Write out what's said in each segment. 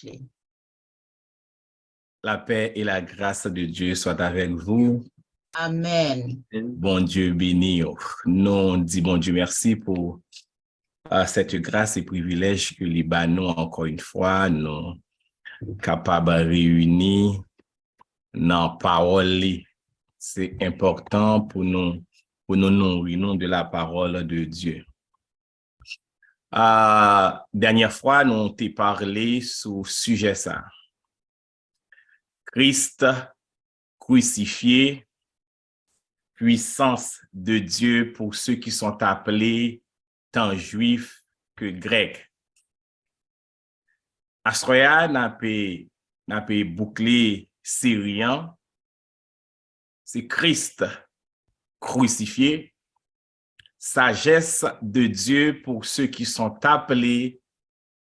partager. La paix et la grâce de Dieu soient avec vous. Amen. Bon Dieu béni. Nous disons bon Dieu merci pour cette grâce et privilège que les nous encore une fois nous capables de réunir dans parole. C'est important pour nous nourrir de la parole de Dieu. Dernière fois, nous t'ai parlé sur sujet ça. Christ crucifié, puissance de Dieu pour ceux qui sont appelés tant juifs que grecs. Astroya n'a pas bouclé syrien, c'est Christ crucifié, sagesse de Dieu pour ceux qui sont appelés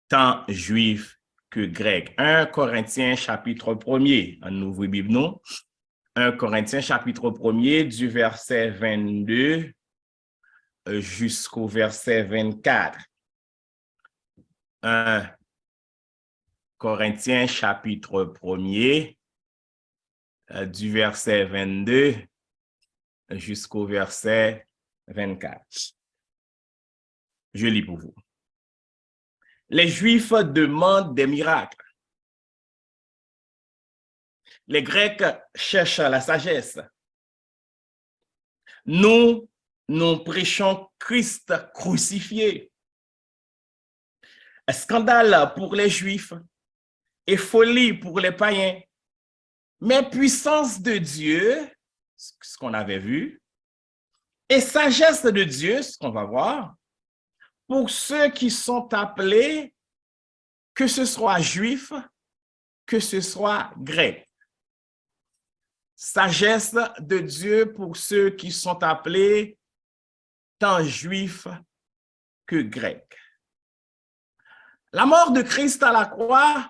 tant juifs que grecs. 1 Corinthiens chapitre 1er, en ouvre Bible nous. 1 Corinthiens chapitre 1er du verset 22 jusqu'au verset 24. 1 Corinthiens chapitre 1er du verset 22 jusqu'au verset 24. Je lis pour vous. Les Juifs demandent des miracles. Les Grecs cherchent la sagesse. Nous prêchons Christ crucifié. Scandale pour les Juifs et folie pour les païens. Mais puissance de Dieu, ce qu'on avait vu, et sagesse de Dieu, ce qu'on va voir, pour ceux qui sont appelés, que ce soit juifs, que ce soit grecs. Sagesse de Dieu pour ceux qui sont appelés tant juifs que grecs. La mort de Christ à la croix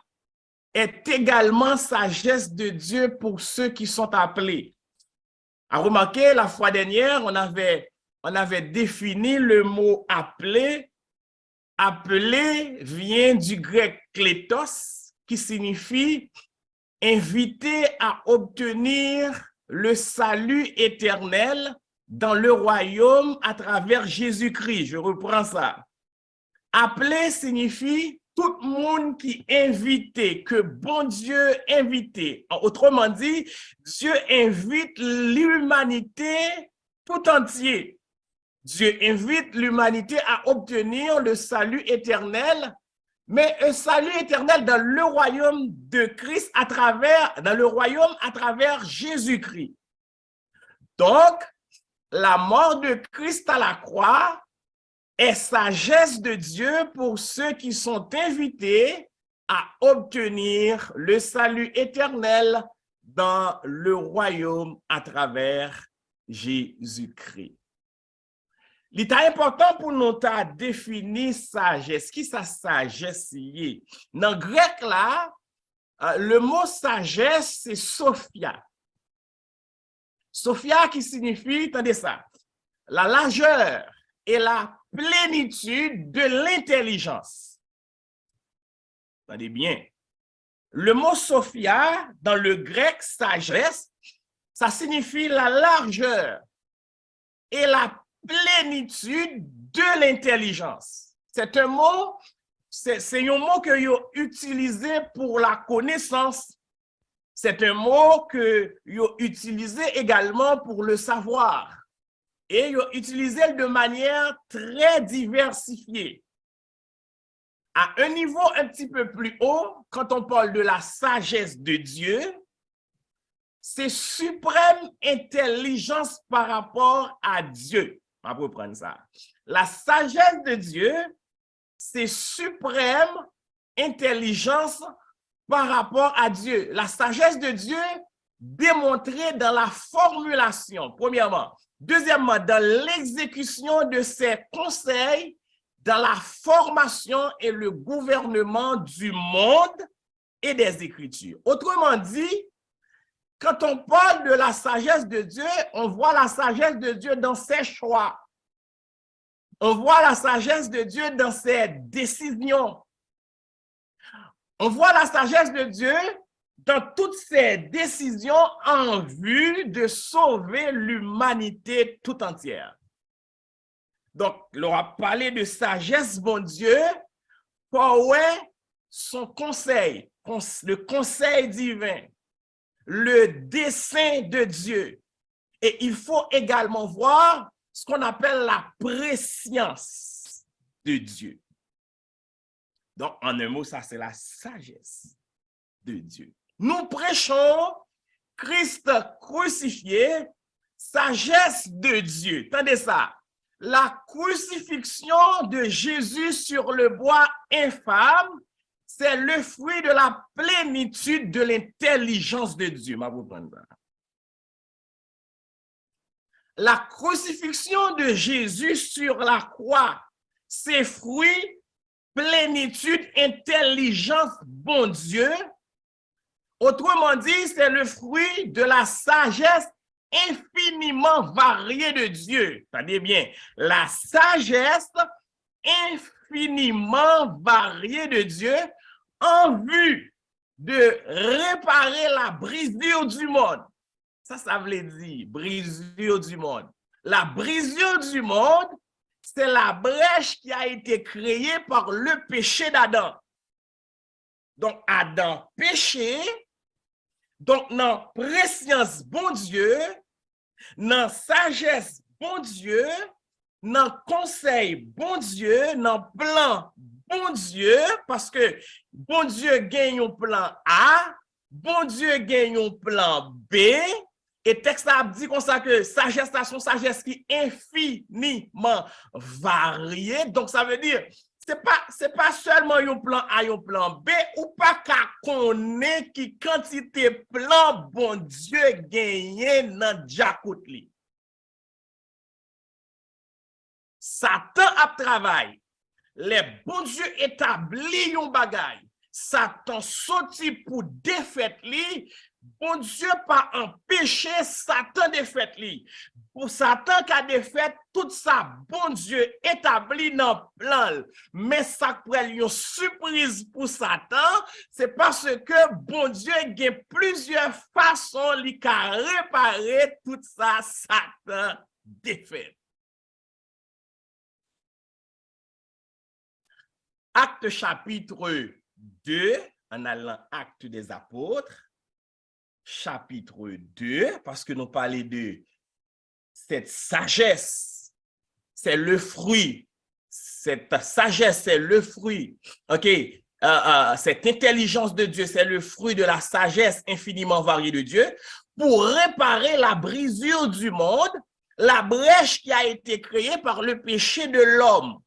est également sagesse de Dieu pour ceux qui sont appelés. À remarquer, la fois dernière, on avait défini le mot appelé. Appelé vient du grec kletos, qui signifie invité à obtenir le salut éternel dans le royaume à travers Jésus-Christ. Je reprends ça. Appelé signifie tout le monde qui est invité, que bon Dieu invité. Autrement dit, Dieu invite l'humanité tout entière. Dieu invite l'humanité à obtenir le salut éternel, mais un salut éternel dans le royaume de Christ dans le royaume à travers Jésus-Christ. Donc, la mort de Christ à la croix est sagesse de Dieu pour ceux qui sont invités à obtenir le salut éternel dans le royaume à travers Jésus-Christ. Il est important pour nous de définir sagesse. Qui sa sagesse est? Dans le grec, là, le mot sagesse, c'est Sophia. Sophia qui signifie, attendez ça, la largeur et la plénitude de l'intelligence. Attendez bien. Le mot Sophia, dans le grec, sagesse, ça signifie la largeur et la plénitude de l'intelligence. C'est un mot que vous utilisez pour la connaissance. C'est un mot que vous utilisez également pour le savoir. Et vous utilisez de manière très diversifiée. À un niveau un petit peu plus haut, quand on parle de la sagesse de Dieu, c'est suprême intelligence par rapport à Dieu. On va reprendre ça. La sagesse de Dieu, c'est suprême intelligence par rapport à Dieu. La sagesse de Dieu démontrée dans la formulation, premièrement. Deuxièmement, dans l'exécution de ses conseils, dans la formation et le gouvernement du monde et des Écritures. Autrement dit, quand on parle de la sagesse de Dieu, on voit la sagesse de Dieu dans ses choix. On voit la sagesse de Dieu dans ses décisions. On voit la sagesse de Dieu dans toutes ses décisions en vue de sauver l'humanité tout entière. Donc, on a parlé de sagesse, bon Dieu, pour son conseil, le conseil divin, le dessein de Dieu. Et il faut également voir ce qu'on appelle la préscience de Dieu. Donc, en un mot, ça, c'est la sagesse de Dieu. Nous prêchons Christ crucifié, sagesse de Dieu. Attendez ça. La crucifixion de Jésus sur le bois infâme, c'est le fruit de la plénitude de l'intelligence de Dieu. La crucifixion de Jésus sur la croix, c'est fruit, plénitude, intelligence, bon Dieu. Autrement dit, c'est le fruit de la sagesse infiniment variée de Dieu. Tenez bien, la sagesse infiniment variée de Dieu en vue de réparer la brisure du monde. Ça veut dire brisure du monde. La brisure du monde, c'est la brèche qui a été créée par le péché d'Adam. Donc, Adam péché, donc dans préscience bon Dieu, dans sagesse bon Dieu, dans conseil bon Dieu, dans plan bon Dieu, parce que bon Dieu gagne un plan A, bon Dieu gagne un plan B, et texte a dit comme ça que sagesse, c'est une sagesse qui est infiniment variée. Donc, ça veut dire, c'est pas seulement un plan A, un plan B, ou pas qu'à connaître qui quantité plan bon Dieu gagné dans Jacoutli. Satan a travaillé. Les bons dieux établis un bagay. Satan sorti pour défaire li. Bon Dieu pas empêché Satan défaire li. Pour Satan qui a défait tout ça, bon Dieu établi dans le plan. Mais ça pourrait une surprise pour Satan, c'est parce que bon Dieu a plusieurs façons de réparer tout ça, Satan défait. Acte chapitre 2, en allant acte des apôtres, chapitre 2, parce que nous parlons de cette sagesse, c'est le fruit. Cette sagesse, c'est le fruit. OK? Cette intelligence de Dieu, c'est le fruit de la sagesse infiniment variée de Dieu pour réparer la brisure du monde, la brèche qui a été créée par le péché de l'homme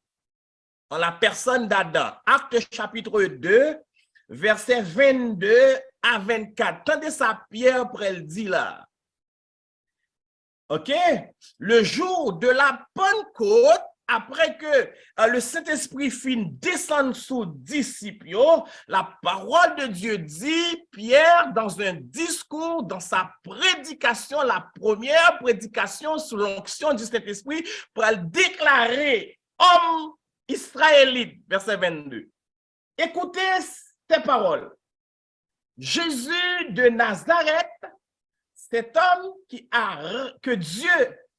en la personne d'Adam. Acte chapitre 2, versets 22 à 24. Tendez ça, Pierre, pour elle dit là. OK? Le jour de la Pentecôte, après que le Saint-Esprit fin descendre sous disciples, la parole de Dieu dit, Pierre, dans un discours, dans sa prédication, la première prédication sous l'onction du Saint-Esprit, pour déclarer homme israélite, verset 22. Écoutez ces paroles. Jésus de Nazareth, cet homme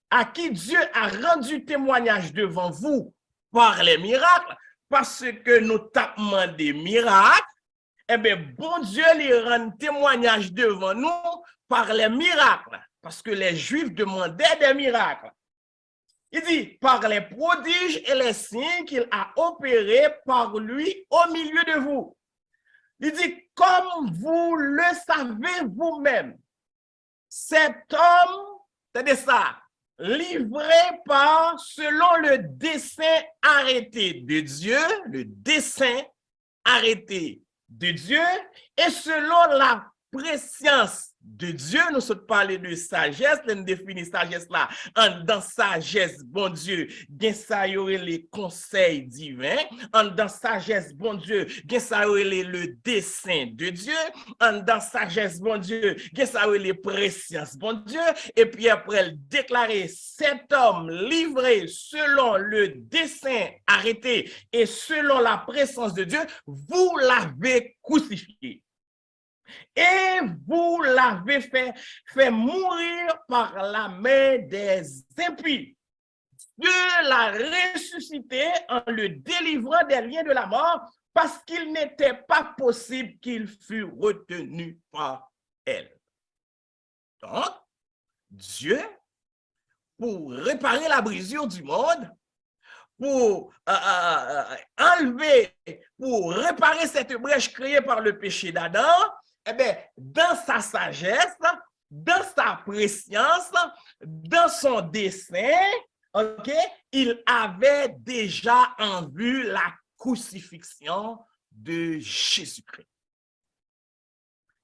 à qui Dieu a rendu témoignage devant vous par les miracles, parce que nous tapons des miracles, eh bien, bon Dieu lui rend témoignage devant nous par les miracles, parce que les Juifs demandaient des miracles. Il dit, par les prodiges et les signes qu'il a opérés par lui au milieu de vous. Il dit, comme vous le savez vous-même, cet homme, c'est ça, livré par, selon le dessein arrêté de Dieu, le dessein arrêté de Dieu, et selon la préscience de Dieu, nous sommes parlé de sagesse, nous définissons sagesse là, dans sagesse, bon Dieu, gen ça y aurait les conseils divins, dans sagesse, bon Dieu, gen ça y aurait le dessein de Dieu, dans sagesse, bon Dieu, gen ça y aurait les présciences, bon Dieu, et puis après, elle déclarer cet homme livré selon le dessein arrêté et selon la présence de Dieu, vous l'avez crucifié. Et vous l'avez fait mourir par la main des impies. Dieu l'a ressuscité en le délivrant des liens de la mort parce qu'il n'était pas possible qu'il fût retenu par elle. Donc, Dieu, pour réparer la brisure du monde, pour enlever, pour réparer cette brèche créée par le péché d'Adam, eh bien, dans sa sagesse, dans sa préscience, dans son dessein, ok, il avait déjà en vue la crucifixion de Jésus-Christ.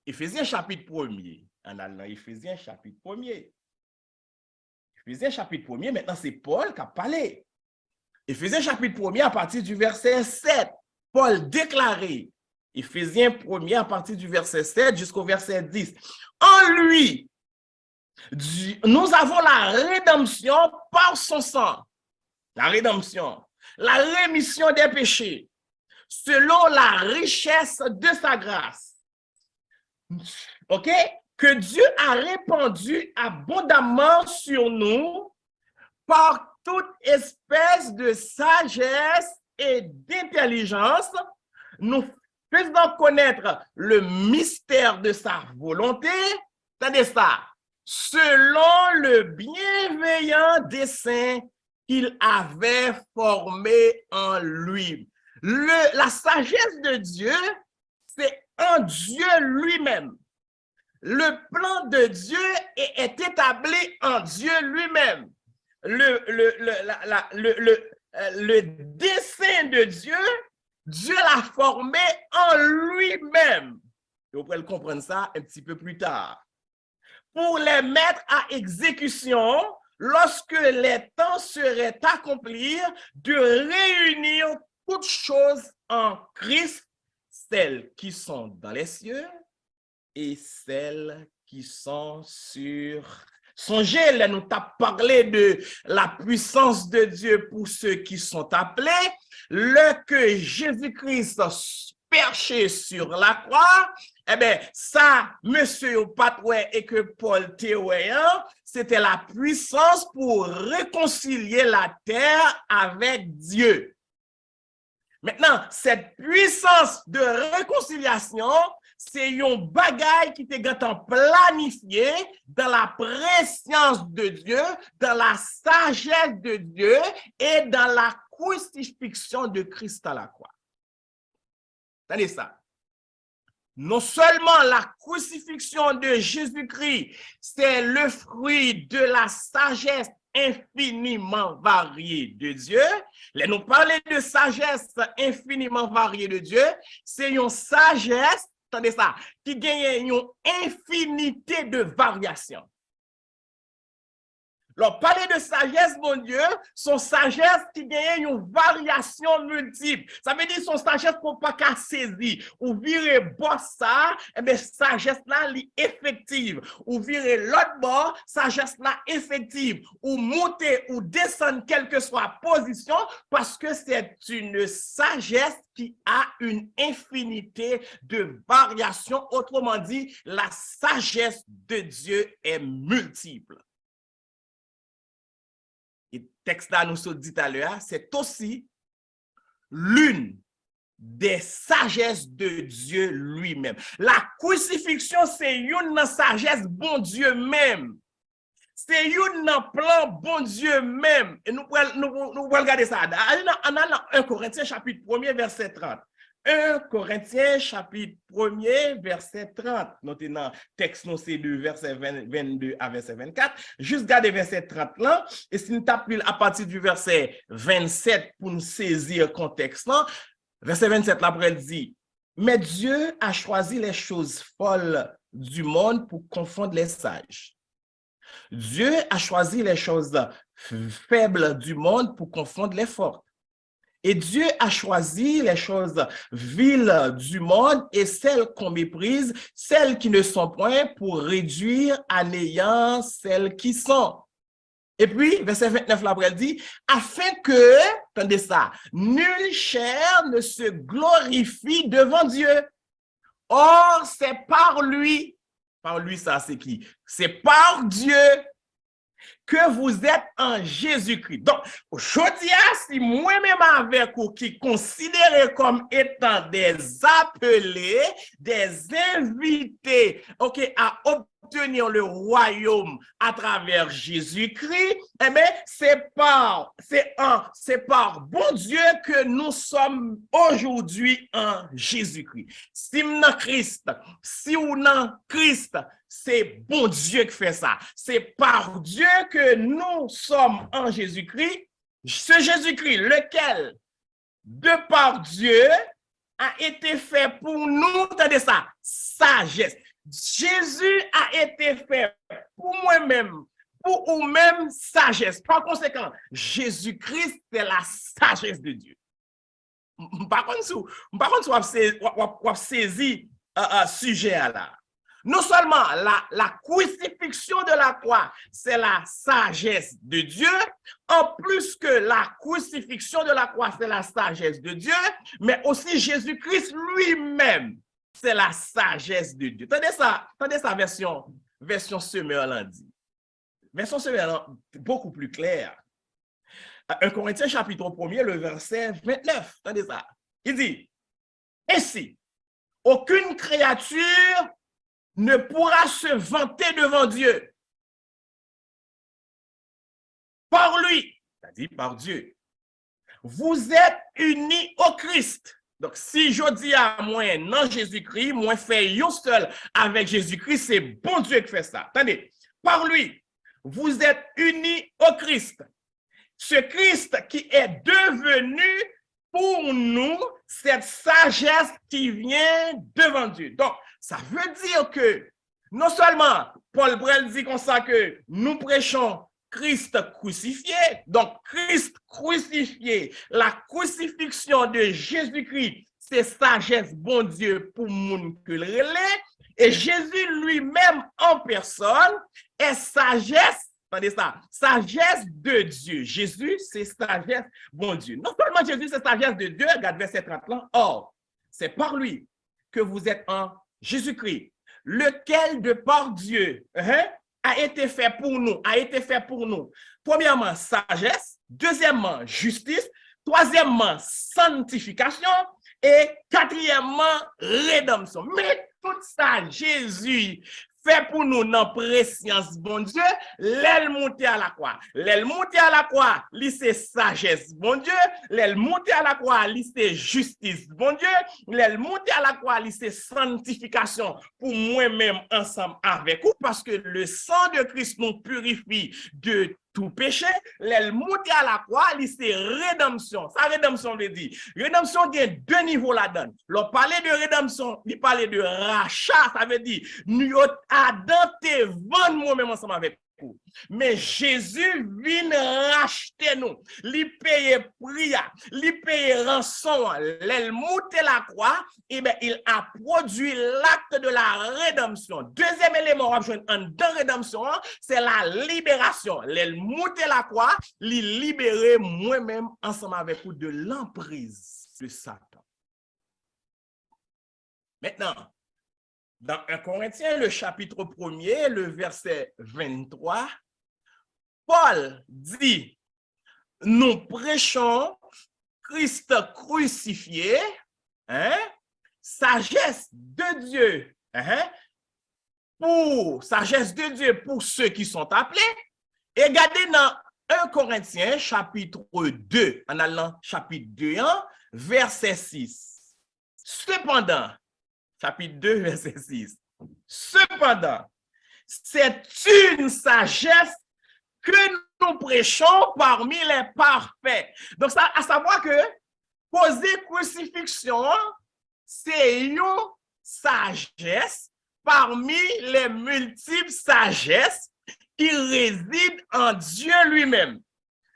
Éphésiens chapitre 1er, en allant Éphésiens chapitre 1er. Éphésiens chapitre 1er, maintenant c'est Paul qui a parlé. Éphésiens chapitre 1er à partir du verset 7, Paul déclaré, Éphésiens 1er à partir du verset 7 jusqu'au verset 10. En lui, nous avons la rédemption par son sang. La rédemption, la rémission des péchés, selon la richesse de sa grâce. OK? Que Dieu a répandu abondamment sur nous par toute espèce de sagesse et d'intelligence, nous faisant connaître le mystère de sa volonté, c'est-à-dire ça, selon le bienveillant dessein qu'il avait formé en lui. La sagesse de Dieu, c'est en Dieu lui-même. Le plan de Dieu est établi en Dieu lui-même. Le dessein de Dieu, Dieu l'a formé en lui-même. Vous pouvez comprendre ça un petit peu plus tard. Pour les mettre à exécution lorsque les temps seraient accomplis, de réunir toutes choses en Christ, celles qui sont dans les cieux et celles qui sont sur. Songez, là, nous t'as parlé de la puissance de Dieu pour ceux qui sont appelés, le que Jésus-Christ perché sur la croix, eh bien, ça, monsieur Patoué et que Paul Théoéen, c'était la puissance pour réconcilier la terre avec Dieu. Maintenant, cette puissance de réconciliation, c'est un bagage qui était planifié dans la préscience de Dieu, dans la sagesse de Dieu et dans la crucifixion de Christ à la croix. Tenez ça. Non seulement la crucifixion de Jésus-Christ, c'est le fruit de la sagesse infiniment variée de Dieu. Là, nous parlons de sagesse infiniment variée de Dieu. C'est une sagesse, attendez ça, qui gagne une infinité de variations. Alors, parler de sagesse, mon Dieu, son sagesse qui gagne une variation multiple. Ça veut dire son sagesse qu'on pas qu'à saisir. Ou virer boss ça, eh bien, sagesse là, est effective. Ou virer l'autre bord, sagesse là, effective. Ou monter ou descendre, quelle que soit la position, parce que c'est une sagesse qui a une infinité de variations. Autrement dit, la sagesse de Dieu est multiple. Et texte là, nous sommes dit tout à l'heure, c'est aussi l'une des sagesses de Dieu lui-même. La crucifixion, c'est une sagesse bon Dieu même. C'est une plan bon Dieu même. Et nous pouvons regarder ça. En allant 1 Corinthiens chapitre 1er, verset 30. 1 Corinthiens chapitre 1er, verset 30. Notez dans texte, c'est de verset 22 à verset 24. Juste garder verset 30 là. Et si nous tapons à partir du verset 27 pour nous saisir le contexte là, verset 27 là, après elle dit, mais Dieu a choisi les choses folles du monde pour confondre les sages. Dieu a choisi les choses faibles du monde pour confondre les fortes. Et Dieu a choisi les choses viles du monde et celles qu'on méprise, celles qui ne sont point, pour réduire à néant celles qui sont. Et puis, verset 29, là, elle dit, afin que, attendez ça, nulle chair ne se glorifie devant Dieu. Or, c'est par lui ça, c'est qui? C'est par Dieu que vous êtes en Jésus-Christ. Donc, aujourd'hui, si moi-même avec vous qui considérez comme étant des appelés, des invités, ok, à obtenir le royaume à travers Jésus-Christ, eh bien, c'est par bon Dieu que nous sommes aujourd'hui en Jésus-Christ. Si nous en Christ, si on en Christ, c'est bon Dieu qui fait ça. C'est par Dieu que nous sommes en Jésus-Christ. Ce Jésus-Christ, lequel, de par Dieu, a été fait pour nous, attendez ça, sagesse. Jésus a été fait pour moi-même, pour vous-même, sagesse. Par conséquent, Jésus-Christ, c'est la sagesse de Dieu. Par contre, vous avez saisi sujet là. Non seulement la crucifixion de la croix, c'est la sagesse de Dieu, en plus que la crucifixion de la croix, c'est la sagesse de Dieu, mais aussi Jésus-Christ lui-même, c'est la sagesse de Dieu. Attendez ça version Summerland. Version Summerland, beaucoup plus claire. 1 Corinthiens chapitre 1er, le verset 29. Attendez ça. Il dit, ainsi, aucune créature ne pourra se vanter devant Dieu. Par lui, c'est-à-dire par Dieu. Vous êtes unis au Christ. Donc, si je dis à moi, non Jésus-Christ, moi fait un seul avec Jésus-Christ, c'est bon Dieu qui fait ça. Attendez, par lui, vous êtes unis au Christ. Ce Christ qui est devenu pour nous cette sagesse qui vient devant Dieu. Donc, ça veut dire que non seulement Paul Brel dit comme ça que nous prêchons Christ crucifié, donc Christ crucifié, la crucifixion de Jésus-Christ, c'est sagesse bon Dieu pour moun que le relais, et Jésus lui-même en personne est sagesse. Attendez ça, sagesse de Dieu. Jésus, c'est sagesse, bon Dieu. Non seulement Jésus, c'est sagesse de Dieu, regarde verset 30 là. Or, c'est par lui que vous êtes en Jésus-Christ, lequel de par Dieu a été fait pour nous. Premièrement, sagesse. Deuxièmement, justice. Troisièmement, sanctification. Et quatrièmement, rédemption. Mais tout ça, Jésus fait pour nous dans préscience, bon Dieu, l'aile montée à la croix. L'aile montée à la croix, c'est sagesse, bon Dieu. L'aile montée à la croix, c'est justice, bon Dieu. L'aile montée à la croix, c'est sanctification pour moi-même ensemble avec vous, parce que le sang de Christ nous purifie de tout péché. L'aile montée à la croix, c'est rédemption. Ça, rédemption veut dire. Rédemption, il y a deux niveaux là-dedans. L'on parlait de rédemption, il parlait de rachat. Ça veut dire, nous Adam te vendre moi-même ensemble avec vous. Mais Jésus vient racheter nous. Il paye prix, il paye rançon, il monte la croix, et bien il a produit l'acte de la rédemption. Deuxième élément, dans rédemption, c'est la libération. Il monte la croix, il libère moi-même ensemble avec vous de l'emprise de Satan. Maintenant, dans 1 Corinthiens, le chapitre 1er, le verset 23, Paul dit, nous prêchons Christ crucifié, sagesse de Dieu, sagesse de Dieu pour ceux qui sont appelés. Et regardez dans 1 Corinthiens, chapitre 2, en allant chapitre 2, verset 6. Cependant, chapitre 2, verset 6. Cependant, c'est une sagesse que nous prêchons parmi les parfaits. Donc, ça, à savoir que poser crucifixion, c'est une sagesse parmi les multiples sagesses qui résident en Dieu lui-même.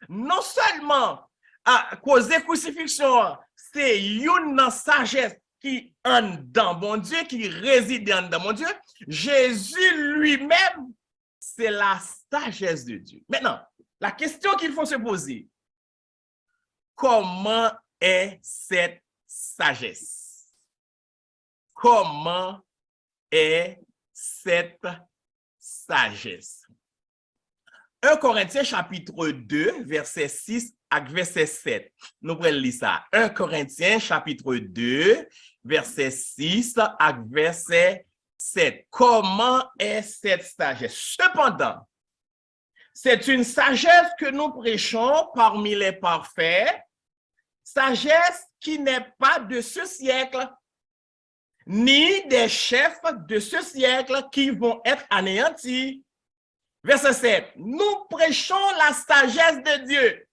Non seulement à cause de crucifixion, c'est une sagesse qui en dans mon Dieu, qui réside dans mon Dieu. Jésus lui-même, c'est la sagesse de Dieu. Maintenant, la question qu'il faut se poser, comment est cette sagesse? Comment est cette sagesse? 1 Corinthiens chapitre 2, verset 6 à verset 7. Nous prenons lire ça. 1 Corinthiens chapitre 2, verset 6 à verset 7. Comment est cette sagesse? Cependant, c'est une sagesse que nous prêchons parmi les parfaits, sagesse qui n'est pas de ce siècle, ni des chefs de ce siècle qui vont être anéantis. Verset 7. Nous prêchons la sagesse de Dieu,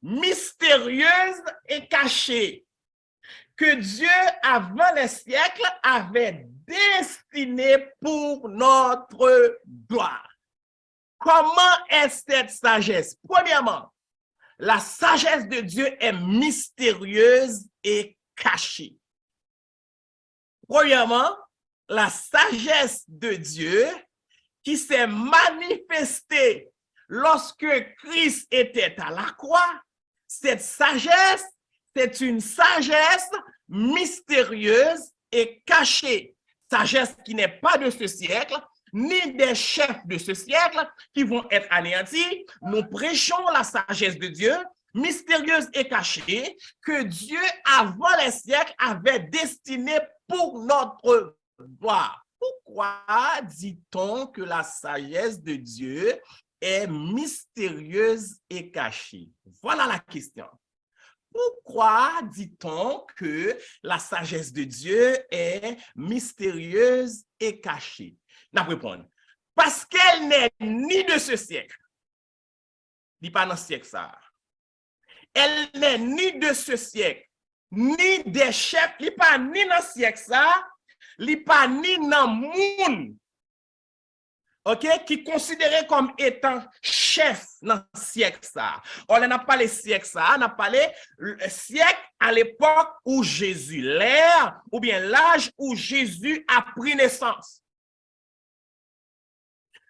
mystérieuse et cachée, que Dieu, avant les siècles, avait destinée pour notre gloire. Comment est cette sagesse? Premièrement, la sagesse de Dieu est mystérieuse et cachée. Premièrement, la sagesse de Dieu qui s'est manifestée lorsque Christ était à la croix, cette sagesse, c'est une sagesse mystérieuse et cachée. Sagesse qui n'est pas de ce siècle, ni des chefs de ce siècle qui vont être anéantis. Nous prêchons la sagesse de Dieu, mystérieuse et cachée, que Dieu, avant les siècles, avait destinée pour notre gloire. Pourquoi dit-on que la sagesse de Dieu est mystérieuse et cachée? Voilà la question. Pourquoi dit-on que la sagesse de Dieu est mystérieuse et cachée? N'a répondre. Parce qu'elle n'est ni de ce siècle, ni pas dans ce siècle ça. Elle n'est ni de ce siècle, ni des chefs, ni pas ni dans ce siècle ça, li pa ni nan moun, qui considéré comme étant chef dans le siècle ça. On n'a pas les siècles ça, on a parlé le siècle à l'époque où Jésus, l'ère ou bien l'âge où Jésus a pris naissance.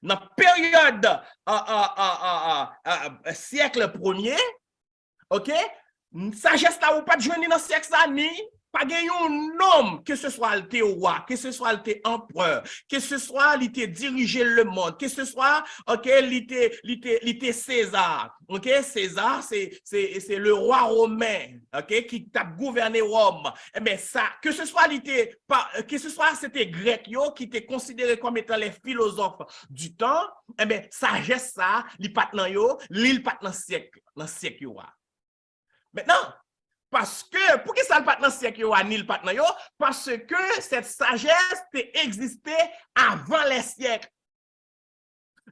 Dans la période siècle premier, sagesse là ou pas de joindre dans le siècle ça ni pas un homme, que ce soit le roi, que ce soit le empereur, que ce soit il diriger le monde, que ce soit il César. César c'est le roi romain, qui a gouverné Rome. Eh bien ça, que ce soit c'était grec qui était considéré comme étant les philosophes du temps, eh bien sagesse ça, li pat nan yo, li pat nan siècle yo. Maintenant, parce que, pour qui ça le patron siècle ou ni le patron yo? Parce que cette sagesse existait avant les siècles.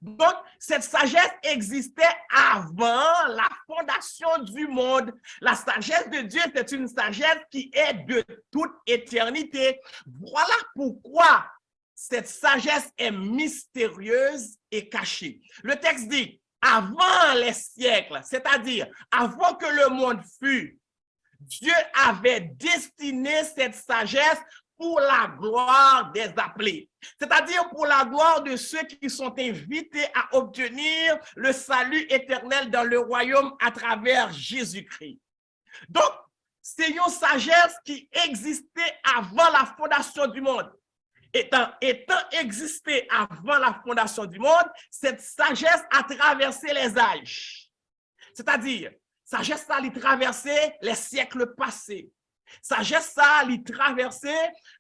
Donc, cette sagesse existait avant la fondation du monde. La sagesse de Dieu, c'est une sagesse qui est de toute éternité. Voilà pourquoi cette sagesse est mystérieuse et cachée. Le texte dit, avant les siècles, c'est-à-dire avant que le monde fût, Dieu avait destiné cette sagesse pour la gloire des appelés, c'est-à-dire pour la gloire de ceux qui sont invités à obtenir le salut éternel dans le royaume à travers Jésus-Christ. Donc, c'est une sagesse qui existait avant la fondation du monde. Étant existé avant la fondation du monde, cette sagesse a traversé les âges. C'est-à-dire, sagesse ça, elle traversé les siècles passés. Sagesse ça, elle traversé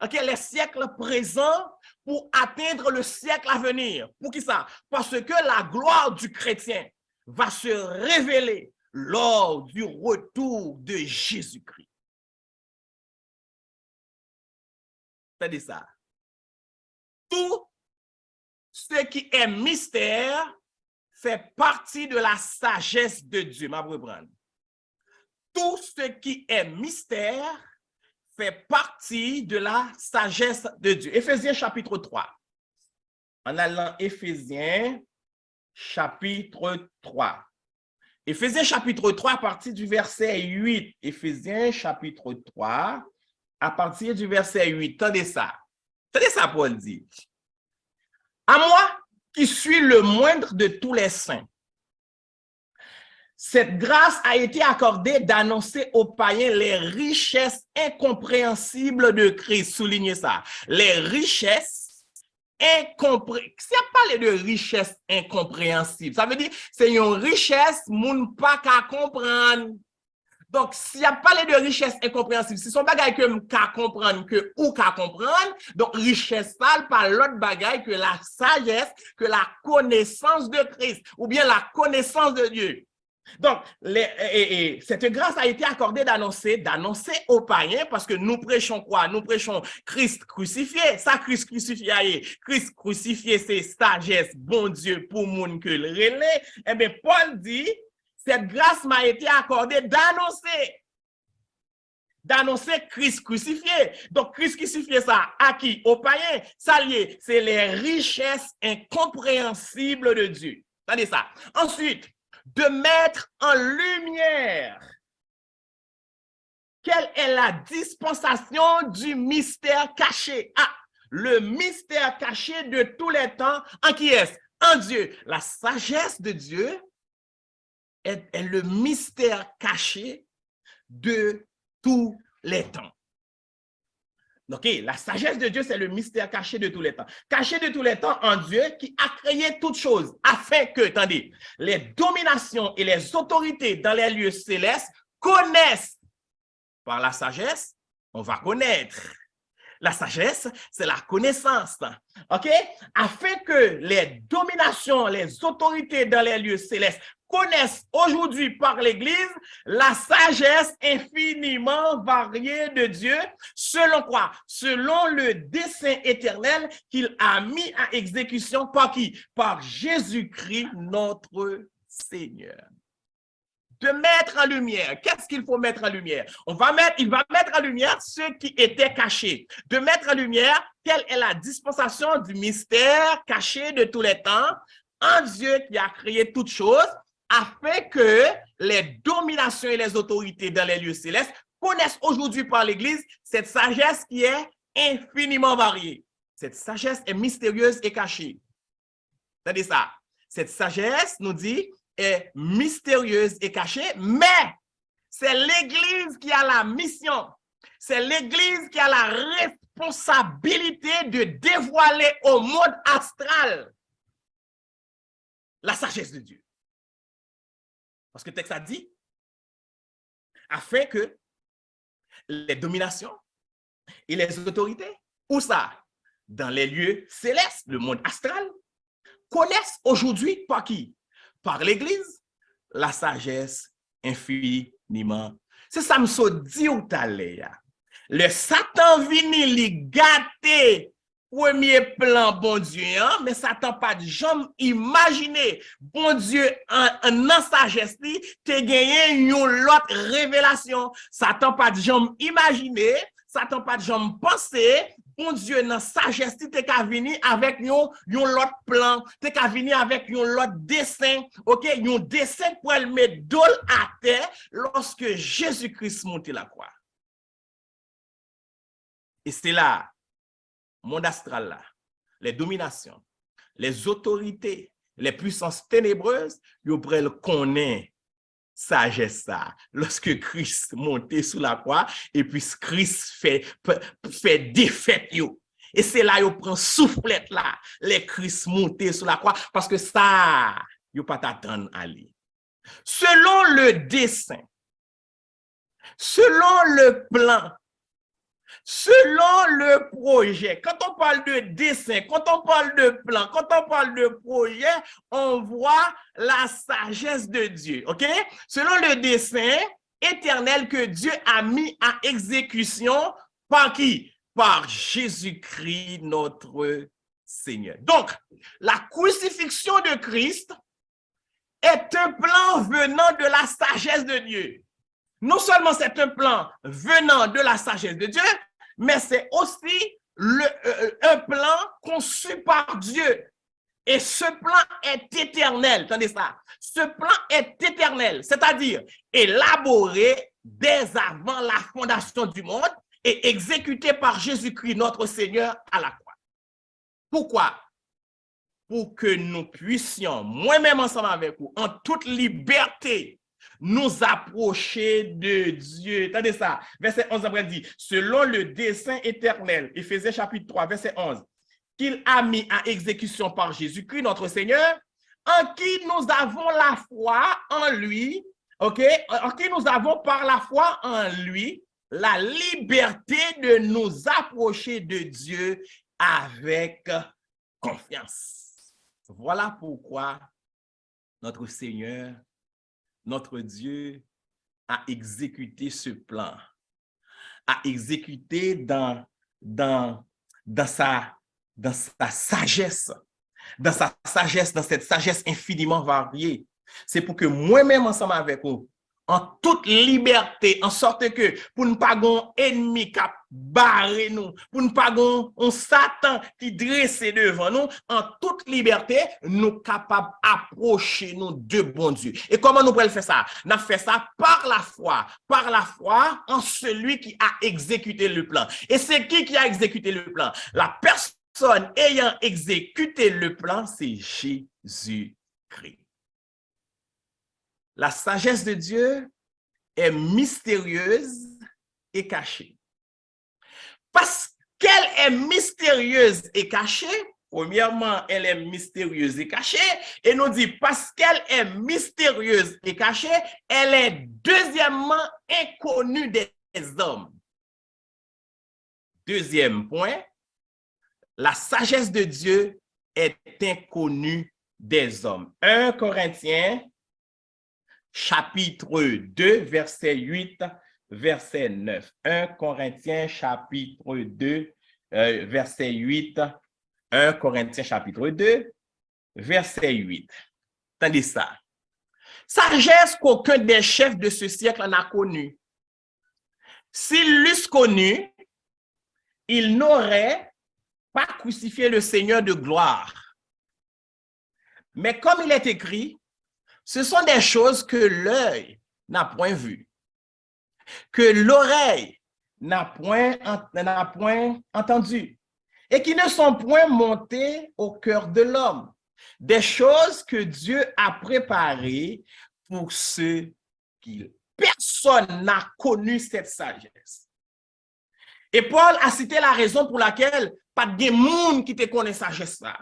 les siècles présents pour atteindre le siècle à venir. Pour qui ça? Parce que la gloire du chrétien va se révéler lors du retour de Jésus-Christ. C'est ça. Tout ce qui est mystère fait partie de la sagesse de Dieu. Tout ce qui est mystère fait partie de la sagesse de Dieu. Éphésiens chapitre 3. En allant Éphésiens chapitre 3. Éphésiens chapitre 3 à partir du verset 8. Éphésiens chapitre 3 à partir du verset 8. Tendez ça. Tendez ça, Paul dit. À moi qui suis le moindre de tous les saints, cette grâce a été accordée d'annoncer aux païens les richesses incompréhensibles de Christ. Soulignez ça. Les richesses incompréhensibles. Si on parle de richesse incompréhensible, ça veut dire c'est une richesse moun pas qu'à comprendre. Donc, s'il y a parlé de richesse incompréhensible, si son bagay que qu'à comprendre, que ou qu'à comprendre, donc richesse parle par l'autre bagay que la sagesse, que la connaissance de Christ, ou bien la connaissance de Dieu. Donc, cette grâce a été accordée d'annoncer aux païens, parce que nous prêchons quoi? Nous prêchons Christ crucifié. Ça, Christ crucifié, Christ crucifié, c'est sagesse, bon Dieu, pour moun que le relais. Eh bien, Paul dit, cette grâce m'a été accordée d'annoncer Christ crucifié. Donc, Christ crucifié, ça, à qui? Aux païens. Ça lié, c'est les richesses incompréhensibles de Dieu. Attendez ça. Ensuite, de mettre en lumière quelle est la dispensation du mystère caché. Ah, le mystère caché de tous les temps, en qui est-ce? En Dieu. La sagesse de Dieu est le mystère caché de tous les temps. Ok, la sagesse de Dieu, c'est le mystère caché de tous les temps. Caché de tous les temps en Dieu qui a créé toutes choses afin que, attendez, les dominations et les autorités dans les lieux célestes connaissent par la sagesse, on va connaître. La sagesse, c'est la connaissance. OK? Afin que les dominations, les autorités dans les lieux célestes connaissent aujourd'hui par l'Église la sagesse infiniment variée de Dieu, selon quoi? Selon le dessein éternel qu'il a mis à exécution par qui? Par Jésus-Christ, notre Seigneur. De mettre en lumière. Qu'est-ce qu'il faut mettre en lumière? Il va mettre en lumière ce qui était caché. De mettre en lumière quelle est la dispensation du mystère caché de tous les temps en Dieu qui a créé toutes choses, afin que les dominations et les autorités dans les lieux célestes connaissent aujourd'hui par l'Église cette sagesse qui est infiniment variée. Cette sagesse est mystérieuse et cachée. C'est ça. Cette sagesse, nous dit, est mystérieuse et cachée, mais c'est l'Église qui a la mission, c'est l'Église qui a la responsabilité de dévoiler au monde astral la sagesse de Dieu. Parce que le texte a dit, afin que les dominations et les autorités, où ça? Dans les lieux célestes, le monde astral, connaissent aujourd'hui par qui? Par l'Église, la sagesse infiniment. C'est ça me dit ou t'allez. Le Satan vini li gâter premier plan bon Dieu, hein? Mais Satan pas de jamais imaginer bon Dieu en sagesse li te gagné une autre révélation. Satan pas de jamais imaginer, Satan pas de jamais penser. Bon Dieu, dans sagesse, tu es venu avec un autre plan, tu es venu avec un autre dessin, ok? Un dessin pour le mettre d'ol à terre lorsque Jésus-Christ montait la croix. Et c'est là, monde astral là, les dominations, les autorités, les puissances ténébreuses, ils pourraient le connaître. Sagesse ça, lorsque Christ montait sous la croix et puis Christ fait défaite yo. Et c'est là yo prend soufflette là, les Christ monter sous la croix parce que ça yo pas t'attendre à lui. Selon le dessein, selon le plan, selon le projet, quand on parle de dessin, quand on parle de plan, quand on parle de projet, on voit la sagesse de Dieu, ok? Selon le dessein éternel que Dieu a mis à exécution par qui? Par Jésus-Christ, notre Seigneur. Donc, la crucifixion de Christ est un plan venant de la sagesse de Dieu. non seulement c'est un plan venant de la sagesse de Dieu, mais c'est aussi un plan conçu par Dieu. Et ce plan est éternel. Attendez ça. Ce plan est éternel, c'est-à-dire élaboré dès avant la fondation du monde et exécuté par Jésus-Christ, notre Seigneur, à la croix. Pourquoi? Pour que nous puissions, moi-même ensemble avec vous, en toute liberté, nous approcher de Dieu. Attendez ça. Verset 11 après dit, selon le dessein éternel, Éphésiens chapitre 3, verset 11, qu'il a mis à exécution par Jésus-Christ, notre Seigneur, en qui nous avons la foi en lui, ok? En qui nous avons par la foi en lui la liberté de nous approcher de Dieu avec confiance. Voilà pourquoi notre Seigneur, notre Dieu, a exécuté ce plan, a exécuté dans sa sagesse, dans cette sagesse infiniment variée. C'est pour que moi-même, ensemble avec vous, en toute liberté, en sorte que pour ne pas avoir un ennemi qui barre nous, pour ne pas avoir un Satan qui dresse devant nous, en toute liberté, nous capables d'approcher nous de bon Dieu. Et comment nous pouvons faire ça? Nous fait ça par la foi en celui qui a exécuté le plan. Et c'est qui a exécuté le plan? La personne ayant exécuté le plan, c'est Jésus-Christ. La sagesse de Dieu est mystérieuse et cachée. Parce qu'elle est mystérieuse et cachée, premièrement, elle est mystérieuse et cachée, et nous dit parce qu'elle est mystérieuse et cachée, elle est deuxièmement inconnue des hommes. Deuxième point, la sagesse de Dieu est inconnue des hommes. 1 Corinthiens chapitre 2, verset 8, verset 9. 1 Corinthiens, chapitre 2, verset 8. 1 Corinthiens, chapitre 2, verset 8. Attendez ça. Sagesse qu'aucun des chefs de ce siècle n'a connue. S'ils l'eussent connue, ils n'auraient pas crucifié le Seigneur de gloire. Mais comme il est écrit, ce sont des choses que l'œil n'a point vues, que l'oreille n'a point entendues, et qui ne sont point montées au cœur de l'homme. Des choses que Dieu a préparées pour ceux qui... Personne n'a connu cette sagesse. Et Paul a cité la raison pour laquelle pas de monde qui te connaît sagesse ça.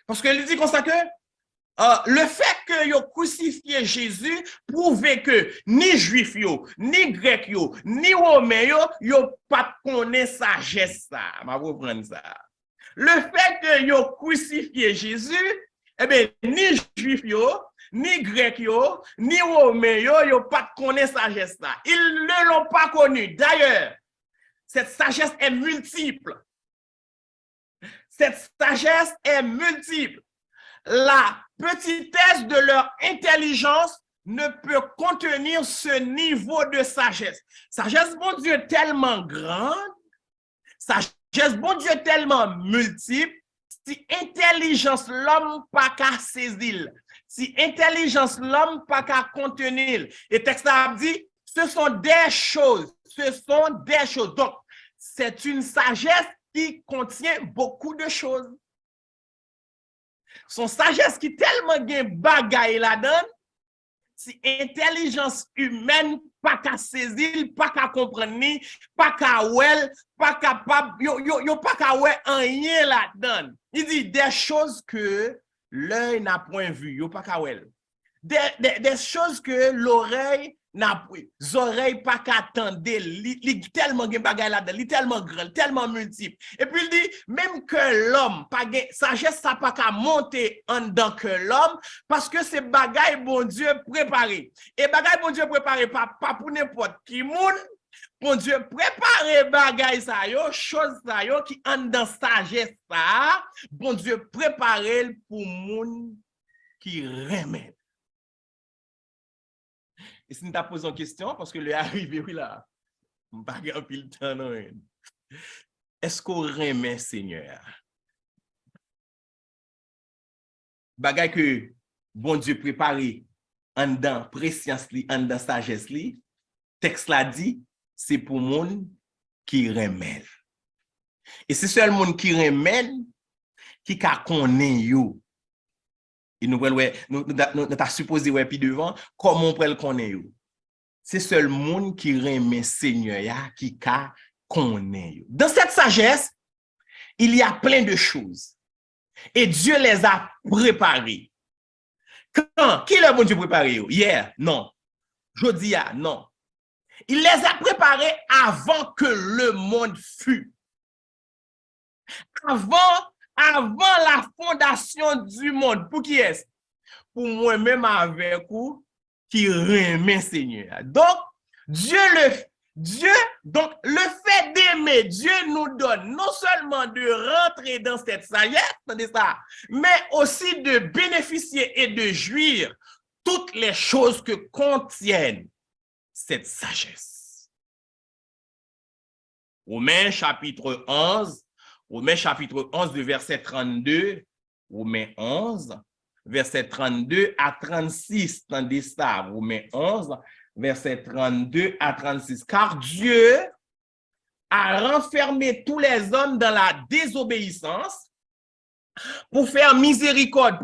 Parce qu'il dit comme ça que le fait que yo crucifié Jésus prouvait que ni juif yo, ni grec yo, ni romain yo pas connaît sagesse ça. Ma vous prendre ça. Le fait que yo crucifié Jésus, eh bien ni juif yo, ni grec yo, ni romain yo pas connaît sagesse ça. Ils ne l'ont pas connu. D'ailleurs, cette sagesse est multiple. Cette sagesse est multiple. La petitesse de leur intelligence ne peut contenir ce niveau de sagesse. Sagesse, bon Dieu, tellement grande, sagesse, bon Dieu, tellement multiple, si intelligence l'homme pas qu'à saisir, si intelligence l'homme pas qu'à contenir. Et texte a dit, ce sont des choses, Donc, c'est une sagesse qui contient beaucoup de choses. Son sagesse qui tellement gen bagay la donne, si intelligence humaine pas qu'à saisir, pas qu'à comprendre ni, pas qu'à ouel, pas capable, yo pas qu'à ouel rien la donne. Il dit des choses que l'œil n'a point vu, yo pas qu'à ouel. Des choses que l'oreille n'a point, oreilles pas qu'à attendre, li tellement gen bagay la donne, li tellement grand, tellement multiple. Et puis il dit même que l'homme pas gen sagesse ça pas qu'à monter en dedans que l'homme parce que c'est bagay bon Dieu préparé. Et bagay bon Dieu préparé pas pour n'importe qui moun. Bon Dieu préparé bagay ça yo, chose ça yo qui en dans sagesse ça, bon Dieu préparé pour moun qui remet. Et si nous t'a posé une question, parce que le arrivé, oui là, pas pile temps, non. Est-ce qu'on remet Seigneur? Bagay que bon Dieu préparé en dedans préscience li, en dedans sagesse li, texte la dit, c'est pour monde qui remet. Et c'est seul monde qui remet qui ka connaît yo. Et nous t'a supposé ouais puis devant comment on peut le connaître yo. C'est seul monde qui remet Seigneur ya qui ka connaît yo. Dans cette sagesse, il y a plein de choses. Et Dieu les a préparés. Quand? Qui le bon Dieu préparé? Hier? Non. Jodi, non. Il les a préparés avant que le monde fût. Avant la fondation du monde. Pour qui est-ce? Pour moi-même avec vous qui remet Seigneur. Donc, donc, le fait d'aimer, Dieu nous donne non seulement de rentrer dans cette sagesse, mais aussi de bénéficier et de jouir toutes les choses que contiennent cette sagesse. Romains chapitre 11, de verset 32, Romains 11, verset 32 à 36, tandis ça, Romains 11, verset 32 à 36. Car Dieu a renfermé tous les hommes dans la désobéissance pour faire miséricorde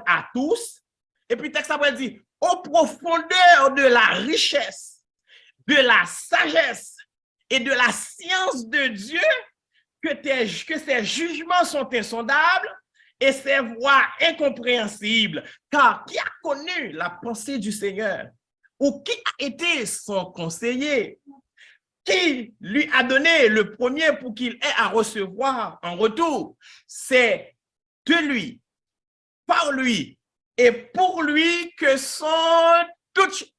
à tous. Et puis, texte après dit, aux profondeurs de la richesse, de la sagesse et de la science de Dieu, que ses jugements sont insondables et ses voies incompréhensibles. Car qui a connu la pensée du Seigneur? Ou qui a été son conseiller? Qui lui a donné le premier pour qu'il ait à recevoir en retour? C'est de lui, par lui et pour lui que sont toutes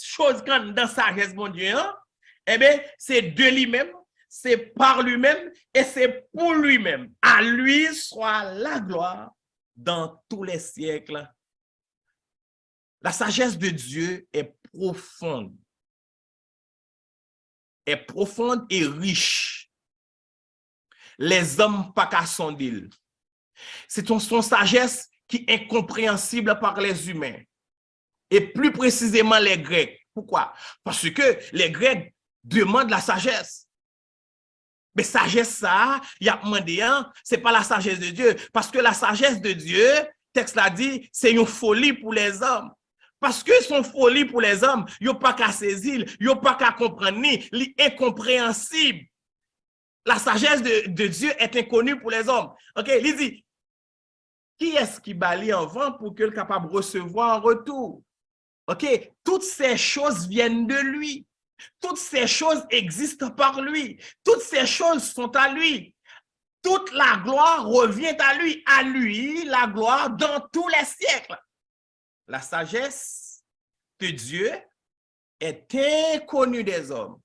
choses dans sagesse, mon Dieu. Hein? Eh bien, c'est de lui-même, c'est par lui-même et c'est pour lui-même. À lui soit la gloire dans tous les siècles. La sagesse de Dieu est profonde et riche. Les hommes pas qu'à sonder. C'est son sagesse qui est incompréhensible par les humains. Et plus précisément les Grecs. Pourquoi? Parce que les Grecs demandent la sagesse. Mais sagesse, ça, il y a demandé, c'est pas la sagesse de Dieu. Parce que la sagesse de Dieu, texte l'a dit, c'est une folie pour les hommes. Parce que son folie pour les hommes, ils n'ont pas qu'à saisir, ils n'ont pas qu'à comprendre, ni incompréhensible. La sagesse de Dieu est inconnue pour les hommes. OK, il dit, qui est-ce qui balaye en vent pour qu'il soit capable de recevoir en retour? OK, toutes ces choses viennent de lui. Toutes ces choses existent par lui. Toutes ces choses sont à lui. Toute la gloire revient à lui. À lui, la gloire dans tous les siècles. La sagesse de Dieu est inconnue des hommes.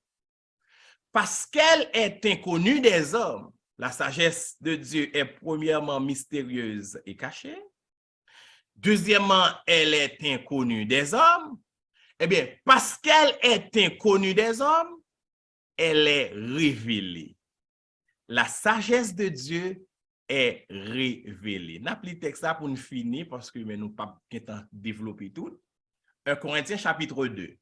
Parce qu'elle est inconnue des hommes, la sagesse de Dieu est premièrement mystérieuse et cachée. Deuxièmement, elle est inconnue des hommes. Eh bien, parce qu'elle est inconnue des hommes, elle est révélée. La sagesse de Dieu est révélée. N'applique texte ça pour nous finir parce que nous pas développer tout. 1 Corinthiens chapitre 2,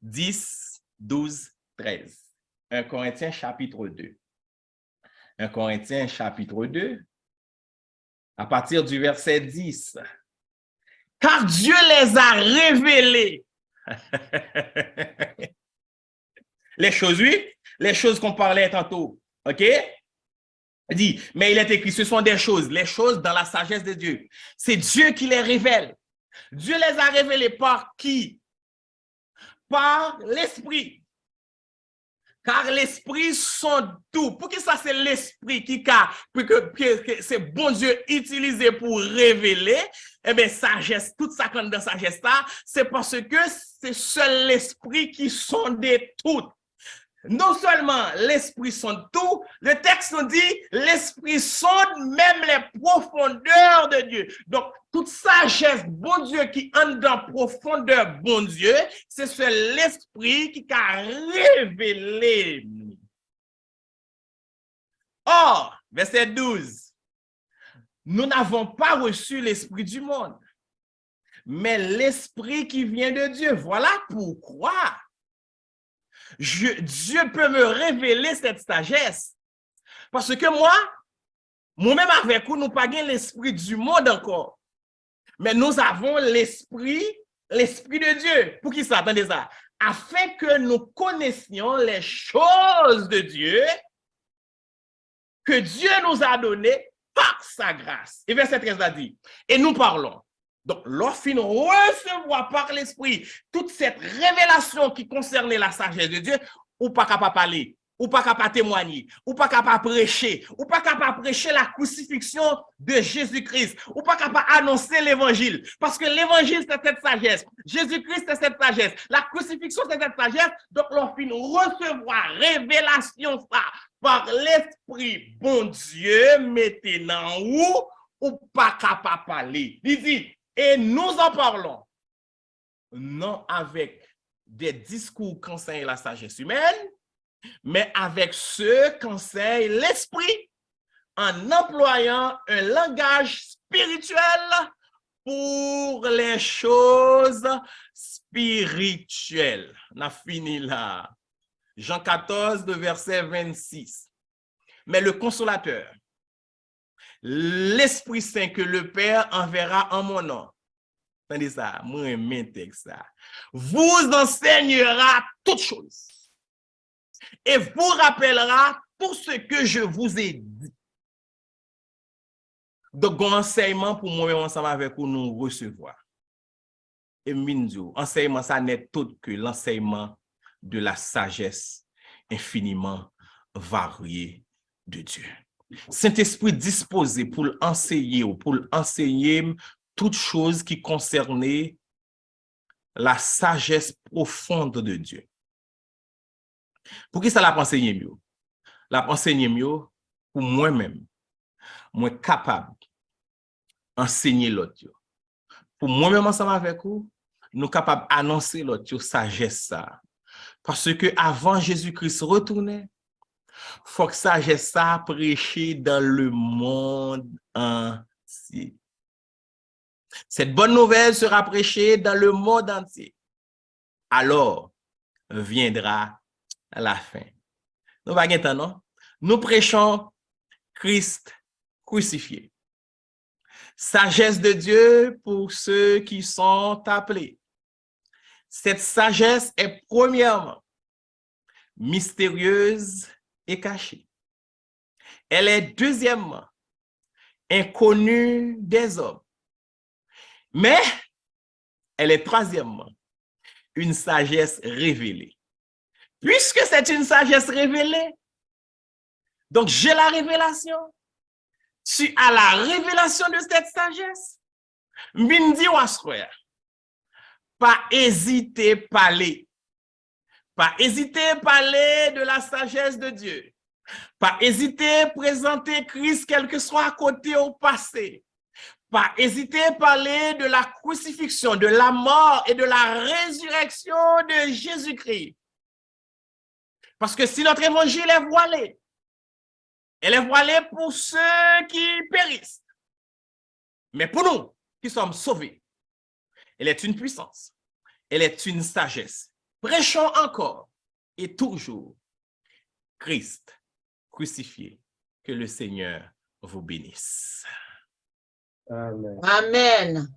10, 12, 13. 1 Corinthiens chapitre 2. 1 Corinthiens chapitre 2, à partir du verset 10. Car Dieu les a révélés. Les choses, oui, les choses qu'on parlait tantôt. OK? Il dit, mais il est écrit, ce sont des choses, les choses dans la sagesse de Dieu. C'est Dieu qui les révèle. Dieu les a révélés par qui? Par l'Esprit. Car l'Esprit sont tout. Pour que ça, c'est l'Esprit que c'est bon Dieu utilisé pour révéler, eh bien, sagesse, toute ça dans sagesse là, c'est parce que c'est seul l'Esprit qui sonde tout. non seulement l'Esprit sonde tout, le texte nous dit l'Esprit sonde même les profondeurs de Dieu. Donc, toute sagesse, bon Dieu, qui entre dans profondeur, bon Dieu, c'est l'Esprit qui a révélé. Or, verset 12, nous n'avons pas reçu l'Esprit du monde, mais l'Esprit qui vient de Dieu. Voilà pourquoi Dieu peut me révéler cette sagesse. Parce que moi-même avec vous, nous n'avons pas l'Esprit du monde encore. Mais nous avons l'Esprit de Dieu. Pour qui ça? Attendez ça. Afin que nous connaissions les choses de Dieu que Dieu nous a données par sa grâce. Et verset 13 a dit, et nous parlons. Donc, lorsqu'on recevoir par l'Esprit toute cette révélation qui concernait la sagesse de Dieu, ou pas capable de parler, ou pas capable de témoigner, ou pas capable de prêcher, ou pas capable de prêcher la crucifixion de Jésus-Christ, ou pas capable d'annoncer l'évangile. Parce que l'évangile, c'est cette sagesse. Jésus-Christ, c'est cette sagesse. La crucifixion, c'est cette sagesse. Donc, lorsqu'on recevoir révélation ça par l'Esprit, bon Dieu, maintenant, ou pas capable de parler. Il dit, et nous en parlons, non avec des discours qu'enseigne la sagesse humaine, mais avec ceux qu'enseigne l'Esprit, en employant un langage spirituel pour les choses spirituelles. On a fini là. Jean 14, de verset 26. Mais le consolateur, l'Esprit Saint que le Père enverra en mon nom. Attendez ça, moi, ça. Vous enseignera toutes choses et vous rappellera tout ce que je vous ai dit. Donc, enseignement pour moi-même ensemble avec vous, nous recevoir. Et mindio, enseignement, ça n'est tout que l'enseignement de la sagesse infiniment variée de Dieu. Saint-Esprit disposé pour enseigner toutes choses qui concernaient la sagesse profonde de Dieu. Pour qui ça l'a enseigné mieux? L'a enseigné mieux pour moi-même. Moi capable d'enseigner l'autre. Pour moi-même ensemble avec vous, nous capables d'annoncer l'autre sagesse ça. Parce que avant Jésus-Christ retournait, faut que sagesse ça prêcher dans le monde entier. Cette bonne nouvelle sera prêchée dans le monde entier. Alors viendra la fin. Nous va non? Nous prêchons Christ crucifié. Sagesse de Dieu pour ceux qui sont appelés. Cette sagesse est premièrement mystérieuse et cachée. Elle est deuxièmement inconnue des hommes. Mais elle est troisièmement une sagesse révélée. Puisque c'est une sagesse révélée, donc j'ai la révélation. Tu as la révélation de cette sagesse. Mindi Wasquare. Pas hésiter à parler. Pas hésiter à parler de la sagesse de Dieu. Pas hésiter à présenter Christ quel que soit à côté ou passé. Pas hésiter à parler de la crucifixion, de la mort et de la résurrection de Jésus-Christ. Parce que si notre évangile est voilé, elle est voilée pour ceux qui périssent. Mais pour nous qui sommes sauvés, elle est une puissance. Elle est une sagesse. Prêchons encore et toujours Christ crucifié. Que le Seigneur vous bénisse. Amen. Amen.